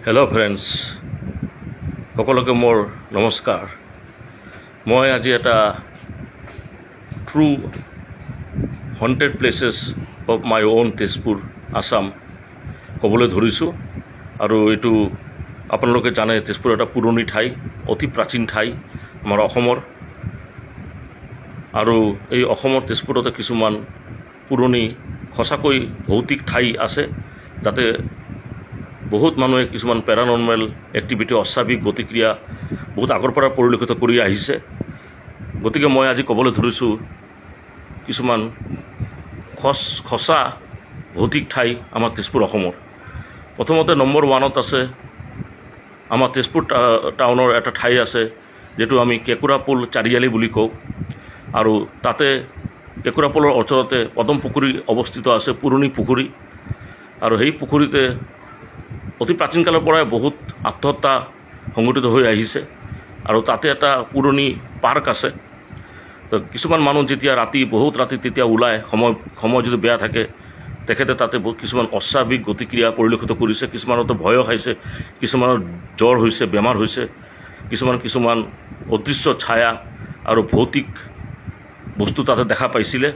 Hello' friends, সকলোকে মোৰ নমস্কাৰ। মই আজি এটা true haunted places of my own Tezpur Assam ক'বলৈ ধৰিছোঁ। আৰু এইটো আপোনালোকে জানে, তেজপুৰ এটা পুৰণি ঠাই, অতি প্ৰাচীন ঠাই আমাৰ অসমৰ। আৰু এই অসমৰ তেজপুৰতে কিছুমান পুৰণি সঁচাকৈ ভৌতিক ঠাই আছে, যাতে বহুত মানুহে কিছুমান পেৰানৰ্মেল এক্টিভিটি, অস্বাভাৱিক গতিক্ৰিয়া বহুত আগৰ পৰা পৰিলক্ষিত কৰি আহিছে। গতিকে মই আজি ক'বলৈ ধৰিছোঁ কিছুমান সঁচা ভৌতিক ঠাই আমাৰ তেজপুৰ অসমৰ। প্ৰথমতে নম্বৰ 1ত আছে আমাৰ তেজপুৰ টাউনৰ এটা ঠাই আছে, যিটো আমি কেঁকুৰাপোল চাৰিআলি বুলি কওঁ। আৰু তাতে কেঁকুৰাপোলৰ ওচৰতে পদম পুখুৰী অৱস্থিত আছে, পুৰণি পুখুৰী। আৰু সেই পুখুৰীতে অতি প্ৰাচীন কালৰ পৰাই বহুত আত্মহত্যা সংঘটিত হৈ আহিছে। আৰু তাতে এটা পুৰণি পাৰ্ক আছে। তো কিছুমান মানুহ যেতিয়া বহুত ৰাতি তেতিয়া ওলায়, সময় যদি বেয়া থাকে, তেখেতে তাতে কিছুমান অস্বাভাৱিক গতিক্ৰিয়া পৰিলক্ষিত কৰিছে। কিছুমানতো ভয়ো খাইছে, কিছুমানৰ জ্বৰ হৈছে, বেমাৰ হৈছে, কিছুমান অদৃশ্য ছায়া আৰু ভৌতিক বস্তু তাতে দেখা পাইছিলে।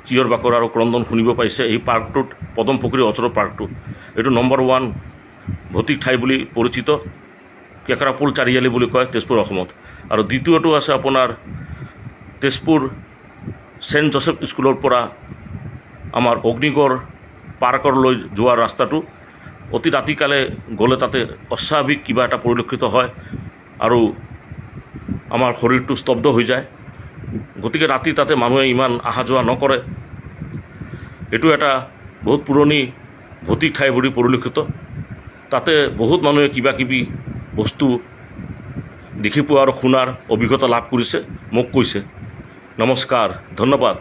চিঞৰ বাখৰ আৰু ক্ৰন্দন শুনিব পাইছে এই পাৰ্কটোত, পদম পুখুৰীৰ ওচৰৰ পাৰ্কটোত। এইটো নম্বৰ 1 ভৌতিক ঠাই বুলি পৰিচিত, কেঁকুৰাপোল চাৰিআলি বুলি কয় তেজপুৰ অসমত। আৰু দ্বিতীয়টো আছে আপোনাৰ তেজপুৰ ছেইণ্ট জোচেফ স্কুলৰ পৰা আমাৰ অগ্নিগড় পাৰ্কলৈ যোৱা ৰাস্তাটো। অতি ৰাতিকালে গ'লে তাতে অস্বাভাৱিক কিবা এটা পৰিলক্ষিত হয় আৰু আমাৰ শৰীৰটো স্তব্ধ হৈ যায়। গতিকে ৰাতি তাতে মানুহে ইমান অহা যোৱা নকৰে। এইটো এটা বহুত পুৰণি ভৌতিক ঠাই বুলি পৰিলক্ষিত। তাতে বহুত মানুহে কিবা কিবি বস্তু দেখি পোৱা আৰু শুনাৰ অভিজ্ঞতা লাভ কৰিছে, মোক কৈছে। নমস্কাৰ, ধন্যবাদ।